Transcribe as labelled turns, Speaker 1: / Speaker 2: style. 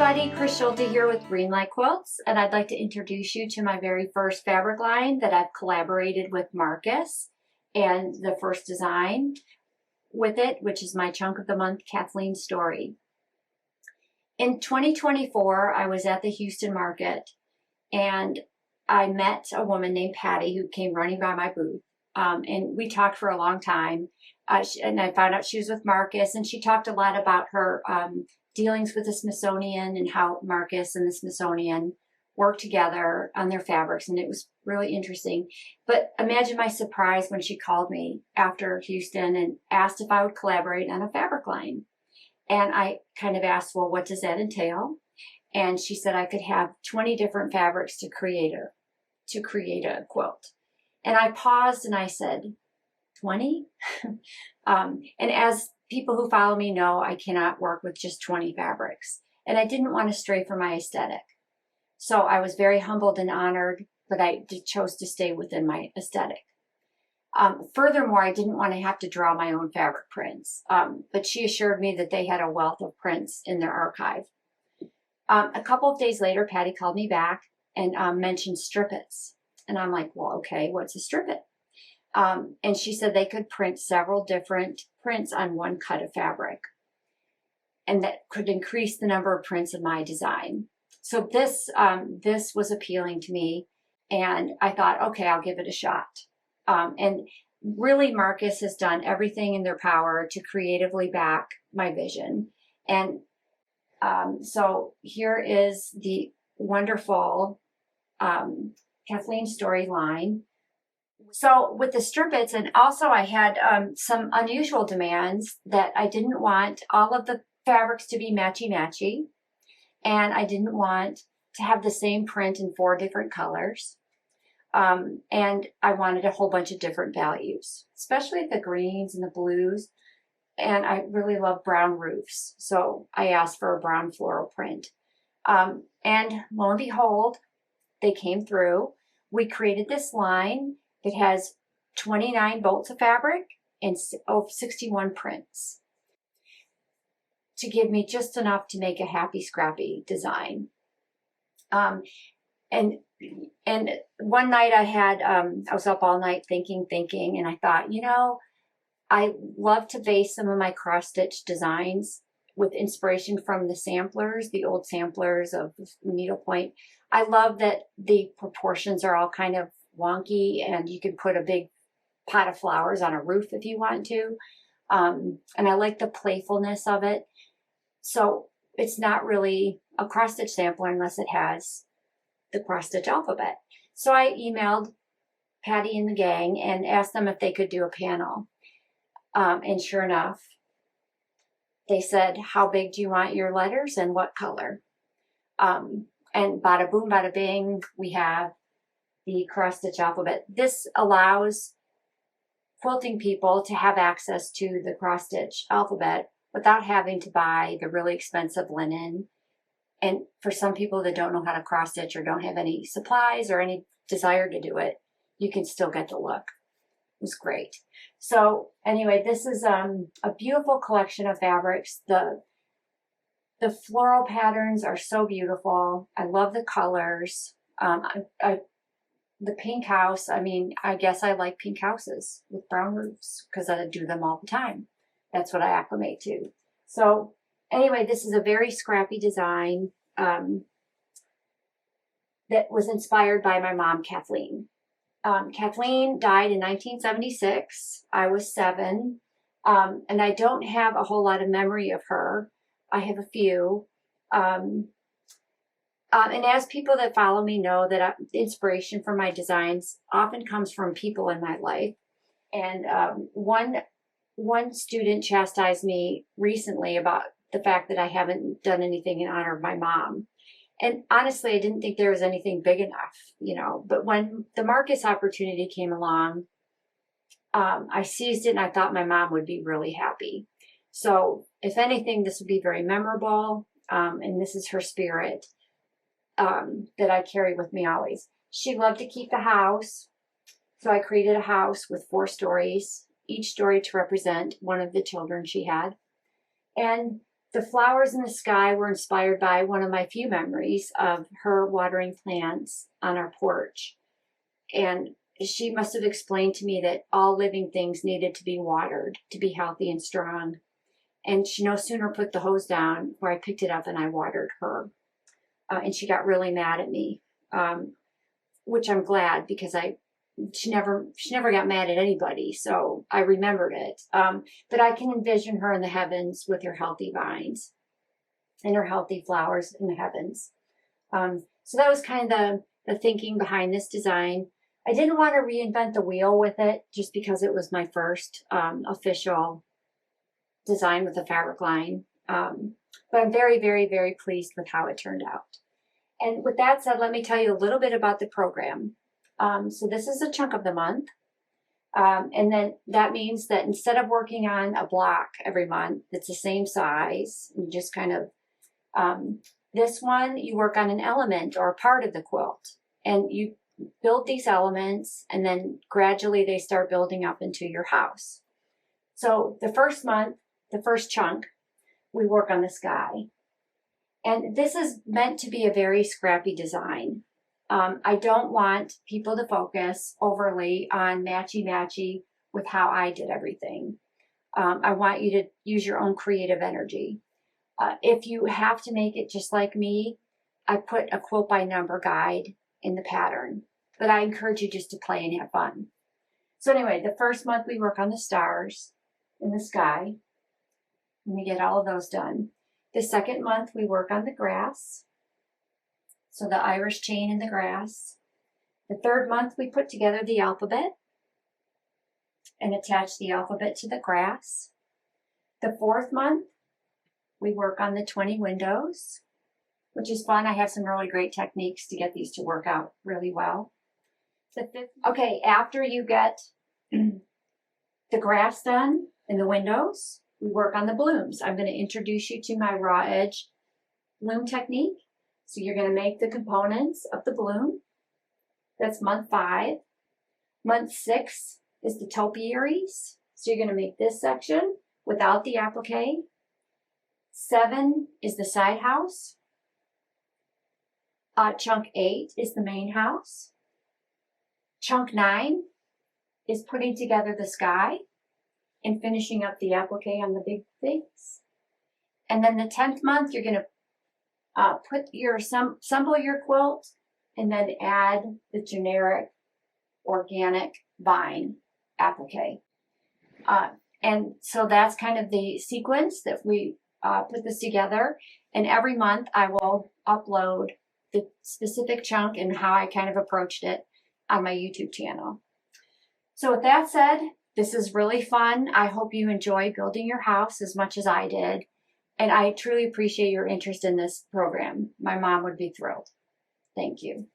Speaker 1: everybody, Chris Schulte here with Greenlight Quilts, and I'd like to introduce you to my very first fabric line that I've collaborated with Marcus, and the first design with it, which is my chunk of the month, Kathleen Story. In 2024, I was at the Houston market, and I met a woman named Patty who came running by my booth, and we talked for a long time, and I found out she was with Marcus, and she talked a lot about her dealings with the Smithsonian and how Marcus and the Smithsonian work together on their fabrics, and it was really interesting. But imagine my surprise when she called me after Houston and asked if I would collaborate on a fabric line. And I kind of asked, well, what does that entail? And she said I could have 20 different fabrics to create a quilt. And I paused and I said, 20? And as people who follow me know, I cannot work with just 20 fabrics. And I didn't want to stray from my aesthetic. So I was very humbled and honored, but I chose to stay within my aesthetic. Furthermore, I didn't want to have to draw my own fabric prints, but she assured me that they had a wealth of prints in their archive. A couple of days later, Patty called me back and mentioned strippets. And I'm like, well, okay, what's a strippet? And she said they could print several different prints on one cut of fabric, and that could increase the number of prints of my design. So this was appealing to me, and I thought, okay, I'll give it a shot. And really, Marcus has done everything in their power to creatively back my vision. And so here is the wonderful Kathleen Story line. So with the strippets, and also I had some unusual demands that I didn't want all of the fabrics to be matchy-matchy, and I didn't want to have the same print in 4 different colors. And I wanted a whole bunch of different values, especially the greens and the blues. And I really love brown roofs, so I asked for a brown floral print. And lo and behold, they came through. We created this line. It has 29 bolts of fabric and 61 prints to give me just enough to make a happy, scrappy design. And one night I was up all night thinking, and I thought, you know, I love to base some of my cross-stitch designs with inspiration from the samplers, the old samplers of needlepoint. I love that the proportions are all kind of wonky, and you can put a big pot of flowers on a roof if you want to. And I like the playfulness of it. So it's not really a cross-stitch sampler unless it has the cross-stitch alphabet. So I emailed Patty and the gang and asked them if they could do a panel. And sure enough, they said, how big do you want your letters and what color? And bada boom, bada bing, we have the cross-stitch alphabet. This allows quilting people to have access to the cross-stitch alphabet without having to buy the really expensive linen. And for some people that don't know how to cross-stitch or don't have any supplies or any desire to do it, you can still get the look. It was great. So anyway, this is a beautiful collection of fabrics. The floral patterns are so beautiful. I love the colors. The pink house, I mean, I guess I like pink houses with brown roofs because I do them all the time. That's what I acclimate to. So anyway, this is a very scrappy design that was inspired by my mom, Kathleen. Kathleen died in 1976. I was 7, and I don't have a whole lot of memory of her. I have a few. And as people that follow me know, that the inspiration for my designs often comes from people in my life. And one student chastised me recently about the fact that I haven't done anything in honor of my mom. And honestly, I didn't think there was anything big enough, you know. But when the Marcus opportunity came along, I seized it, and I thought my mom would be really happy. So if anything, this would be very memorable. And this is her spirit that I carry with me always. She loved to keep the house. So I created a house with 4 stories, each story to represent one of the children she had. And The flowers in the sky were inspired by one of my few memories of her watering plants on our porch. And she must have explained to me that all living things needed to be watered to be healthy and strong. And she no sooner put the hose down where I picked it up and I watered her. And she got really mad at me, which I'm glad, because she never got mad at anybody. So I remembered it. But I can envision her in the heavens with her healthy vines and her healthy flowers in the heavens. So that was kind of the thinking behind this design. I didn't want to reinvent the wheel with it just because it was my first official design with a fabric line. But I'm very, very, very pleased with how it turned out. And with that said, let me tell you a little bit about the program. So this is a chunk of the month. And then that means that instead of working on a block every month that's the same size, you just kind of, this one, you work on an element or a part of the quilt. And you build these elements, and then gradually they start building up into your house. So the first month, the first chunk, we work on the sky. And this is meant to be a very scrappy design. I don't want people to focus overly on matchy-matchy with how I did everything. I want you to use your own creative energy. If you have to make it just like me, I put a quilt by number guide in the pattern, but I encourage you just to play and have fun. So anyway, the first month we work on the stars in the sky, and we get all of those done. The second month we work on the grass, so the Irish chain in the grass. The third month we put together the alphabet and attach the alphabet to the grass. The fourth month we work on the 20 windows, which is fun. I have some really great techniques to get these to work out really well. Okay, after you get the grass done and the windows, we work on the blooms. I'm going to introduce you to my raw edge bloom technique. So you're going to make the components of the bloom. That's month 5. Month 6 is the topiaries. So you're going to make this section without the applique. 7 is the side house. Chunk 8 is the main house. Chunk 9 is putting together the sky and finishing up the applique on the big things. And then the 10th month, you're going to assemble your quilt and then add the generic organic vine applique. And so that's kind of the sequence that we put this together. And every month I will upload the specific chunk and how I kind of approached it on my YouTube channel. So with that said, this is really fun. I hope you enjoy building your house as much as I did. And I truly appreciate your interest in this program. My mom would be thrilled. Thank you.